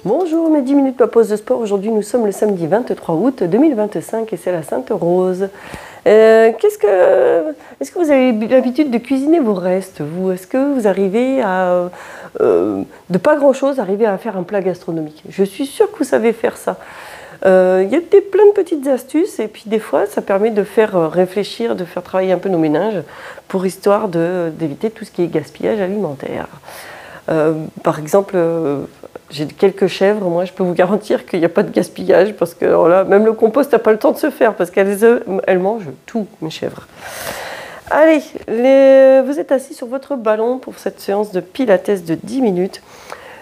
Bonjour, mes 10 minutes ma pause de sport. Aujourd'hui, nous sommes le samedi 23 août 2025 et c'est la Sainte Rose. Est-ce que vous avez l'habitude de cuisiner vos restes, vous? Est-ce que vous arrivez à, de pas grand-chose, arriver à faire un plat gastronomique? Je suis sûre que vous savez faire ça. Il y a plein de petites astuces et puis des fois, ça permet de faire réfléchir, de faire travailler un peu nos méninges pour histoire d'éviter tout ce qui est gaspillage alimentaire. Par exemple, j'ai quelques chèvres, moi je peux vous garantir qu'il n'y a pas de gaspillage parce que alors là, même le compost n'a pas le temps de se faire parce qu'elles mangent tout, mes chèvres. Allez, vous êtes assis sur votre ballon pour cette séance de pilates de 10 minutes.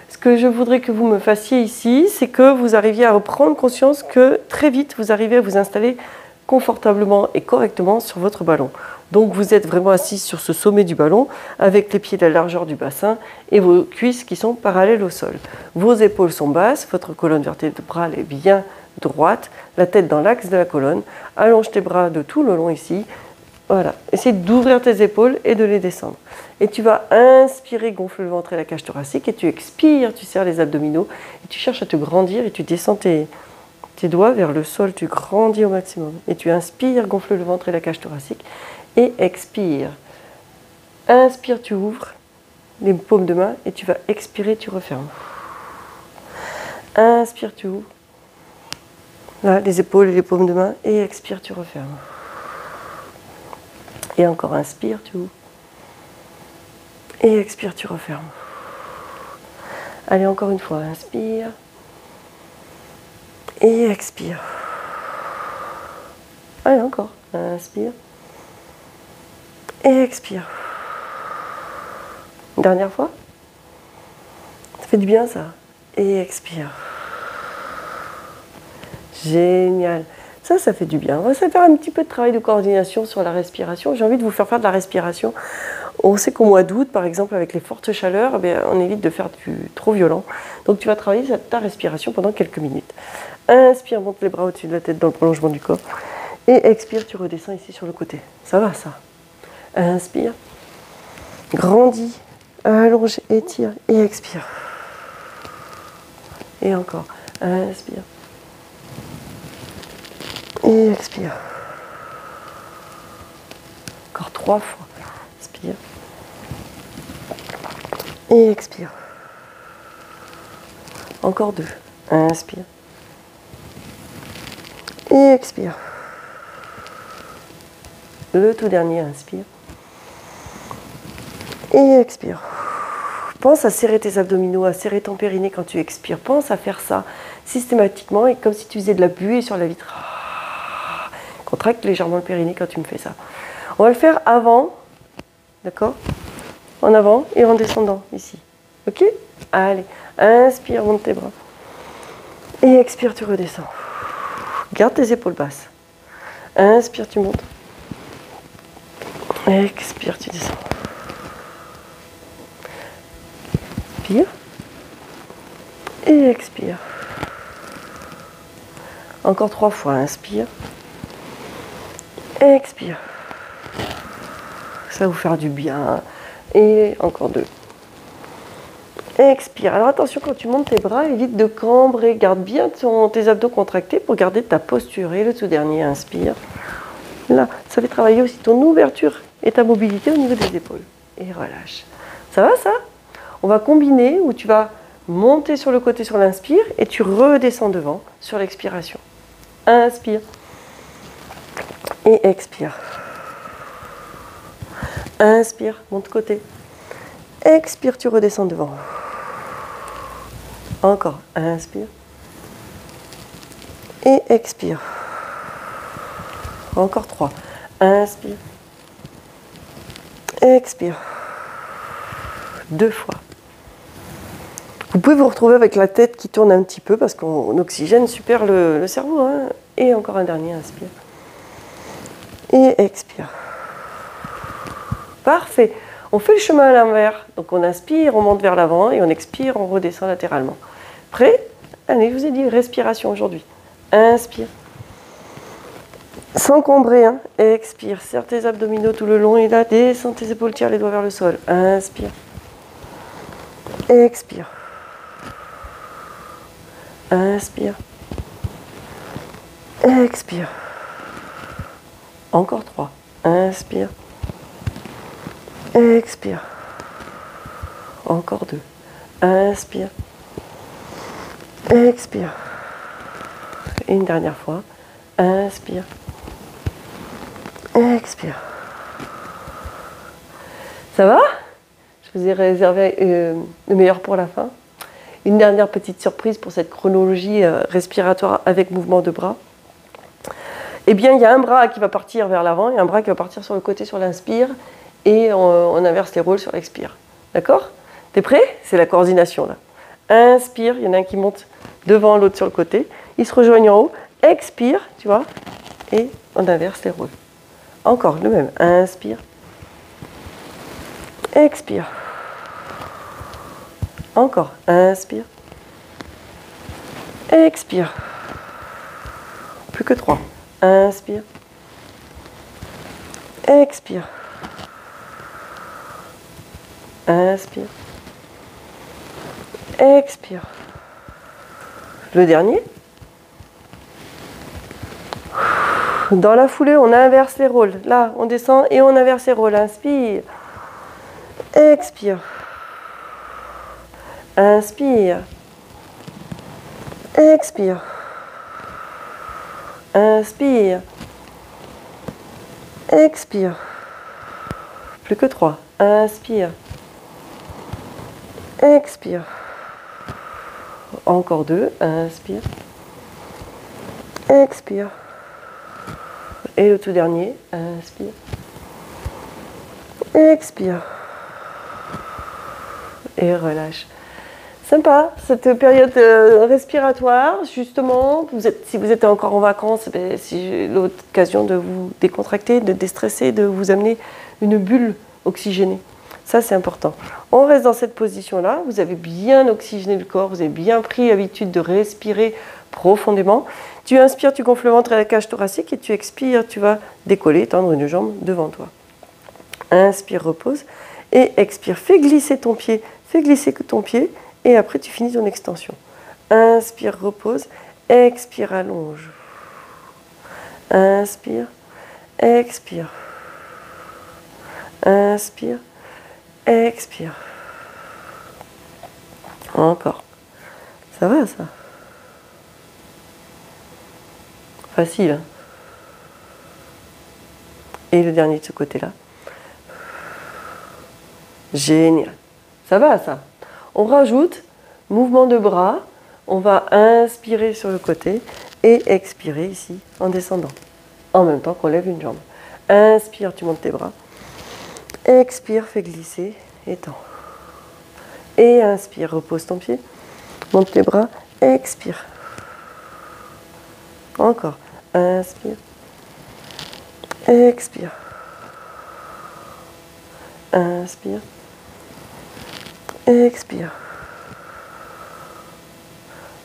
Ce que je voudrais que vous me fassiez ici, c'est que vous arriviez à prendre conscience que très vite, vous arrivez à vous installer confortablement et correctement sur votre ballon. Donc vous êtes vraiment assis sur ce sommet du ballon avec les pieds de la largeur du bassin et vos cuisses qui sont parallèles au sol. Vos épaules sont basses, votre colonne vertébrale est bien droite, la tête dans l'axe de la colonne. Allonge tes bras de tout le long ici. Voilà, essaye d'ouvrir tes épaules et de les descendre. Et tu vas inspirer, gonfle le ventre et la cage thoracique et tu expires, tu serres les abdominaux et tu cherches à te grandir et tu descends tes doigts vers le sol, tu grandis au maximum. Et tu inspires, gonfle le ventre et la cage thoracique. Et expire. Inspire, tu ouvres les paumes de main et tu vas expirer, tu refermes. Inspire, tu ouvres. Là, les épaules et les paumes de main et expire, tu refermes. Et encore, inspire, tu ouvres. Et expire, tu refermes. Allez, encore une fois, inspire. Et expire. Allez, encore, inspire. Et expire. Une dernière fois. Ça fait du bien ça. Et expire. Génial. Ça fait du bien. On va faire un petit peu de travail de coordination sur la respiration. J'ai envie de vous faire de la respiration. On sait qu'au mois d'août, par exemple, avec les fortes chaleurs, on évite de faire trop violent. Donc tu vas travailler ta respiration pendant quelques minutes. Inspire, monte les bras au-dessus de la tête dans le prolongement du corps. Et expire, tu redescends ici sur le côté. Ça va ça? Inspire, grandis, allonge, étire et expire. Et encore, inspire. Et expire. Encore 3 fois. Inspire. Et expire. Encore 2. Inspire. Et expire. Le tout dernier, inspire. Et expire. Pense à serrer tes abdominaux, à serrer ton périnée quand tu expires. Pense à faire ça systématiquement et comme si tu faisais de la buée sur la vitre. Contracte légèrement le périnée quand tu me fais ça. On va le faire avant, d'accord? En avant et en descendant ici. Ok? Allez, inspire, monte tes bras. Et expire, tu redescends. Garde tes épaules basses. Inspire, tu montes. Expire, tu descends. Inspire. Et expire. Encore 3 fois. Inspire. Expire. Ça va vous faire du bien. Et encore 2. Expire. Alors attention, quand tu montes tes bras, évite de cambrer. Garde bien tes abdos contractés pour garder ta posture. Et le tout dernier, inspire. Là, ça fait travailler aussi ton ouverture et ta mobilité au niveau des épaules. Et relâche. Ça va ça? On va combiner où tu vas monter sur le côté sur l'inspire et tu redescends devant sur l'expiration. Inspire. Et expire. Inspire, monte côté. Expire, tu redescends devant. Encore, inspire. Et expire. Encore 3. Inspire. Expire. 2 fois. Vous pouvez vous retrouver avec la tête qui tourne un petit peu parce qu'on oxygène super le cerveau. Hein. Et encore un dernier, inspire. Et expire. Parfait. On fait le chemin à l'envers. Donc on inspire, on monte vers l'avant et on expire, on redescend latéralement. Prêt? Allez, je vous ai dit respiration aujourd'hui. Inspire. Sans combrer, hein. Expire, serre tes abdominaux tout le long et là, descends tes épaules, tire les doigts vers le sol. Inspire. Expire. Inspire. Expire. Encore 3. Inspire. Expire. Encore 2. Inspire. Expire. Et une dernière fois. Inspire. Expire. Ça va? Je vous ai réservé le meilleur pour la fin. Une dernière petite surprise pour cette chronologie respiratoire avec mouvement de bras. Eh bien, il y a un bras qui va partir vers l'avant et un bras qui va partir sur le côté sur l'inspire et on inverse les rôles sur l'expire. D'accord? T'es prêt? C'est la coordination là. Inspire, il y en a un qui monte devant, l'autre sur le côté. Ils se rejoignent en haut. Expire, tu vois, et on inverse les rôles. Encore le même. Inspire. Expire. Encore. Inspire. Expire. Plus que 3. Inspire. Expire. Inspire. Expire. Le dernier. Dans la foulée, on inverse les rôles. Là, on descend et on inverse les rôles. Inspire. Expire. Inspire. Expire. Inspire. Expire. Plus que 3. Inspire. Expire. Encore 2. Inspire. Expire. Et le tout dernier. Inspire. Expire. Et relâche. Sympa, cette période respiratoire, justement. Si vous êtes encore en vacances, si j'ai l'occasion de vous décontracter, de déstresser, de vous amener une bulle oxygénée. Ça, c'est important. On reste dans cette position-là. Vous avez bien oxygéné le corps, vous avez bien pris l'habitude de respirer profondément. Tu inspires, tu gonfles le ventre et la cage thoracique et tu expires, tu vas décoller, tendre une jambe devant toi. Inspire, repose et expire. Fais glisser ton pied et après tu finis ton extension. Inspire, repose, expire, allonge. Inspire, expire. Inspire, expire. Encore. Ça va ça? Facile. Hein? Et le dernier de ce côté-là. Génial. Ça va ça? On rajoute mouvement de bras. On va inspirer sur le côté et expirer ici en descendant. En même temps qu'on lève une jambe. Inspire, tu montes tes bras. Expire, fais glisser, étends. Et inspire, repose ton pied. Monte tes bras, expire. Encore. Inspire. Expire. Inspire. Expire.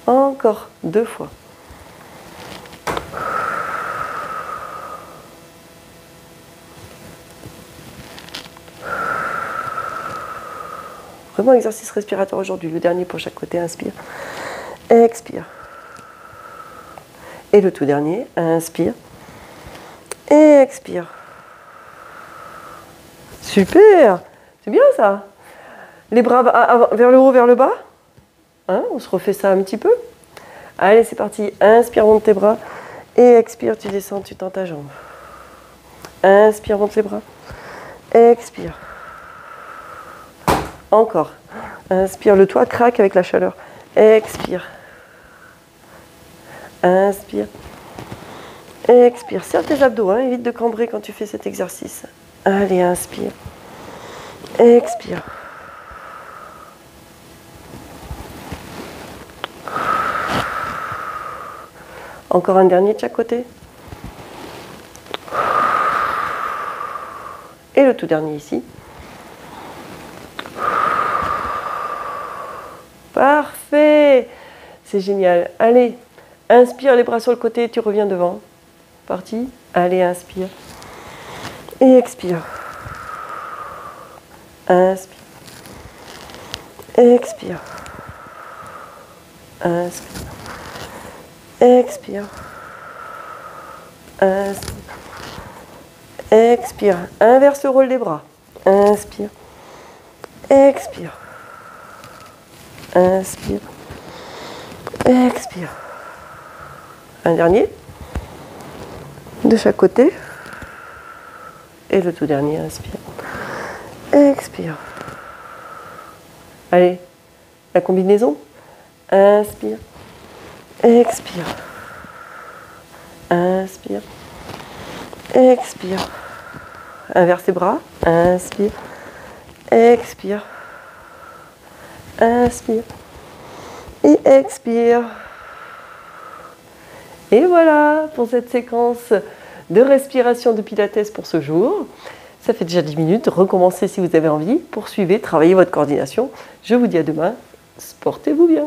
Encore 2 fois. Vraiment exercice respiratoire aujourd'hui. Le dernier pour chaque côté. Inspire. Expire. Et le tout dernier. Inspire. Et expire. Super. C'est bien ça. Les bras vers le haut, vers le bas. Hein, on se refait ça un petit peu. Allez, c'est parti. Inspire, monte tes bras. Et expire, tu descends, tu tends ta jambe. Inspire, monte les bras. Expire. Encore. Inspire, le toit craque avec la chaleur. Expire. Inspire. Expire. Serre tes abdos, hein, évite de cambrer quand tu fais cet exercice. Allez, inspire. Expire. Encore un dernier de chaque côté. Et le tout dernier ici. Parfait. C'est génial. Allez, inspire les bras sur le côté, tu reviens devant. Parti. Allez, inspire. Et expire. Inspire. Expire. Inspire. Expire. Inspire. Expire. Inverse le rôle des bras. Inspire. Expire. Inspire. Expire. Un dernier. De chaque côté. Et le tout dernier, inspire. Expire. Allez, la combinaison. Inspire. Expire. Inspire. Expire. Inverse les bras. Inspire. Expire. Inspire. Et expire. Et voilà pour cette séquence de respiration de Pilates pour ce jour. Ça fait déjà 10 minutes. Recommencez si vous avez envie. Poursuivez, travaillez votre coordination. Je vous dis à demain. Portez-vous bien.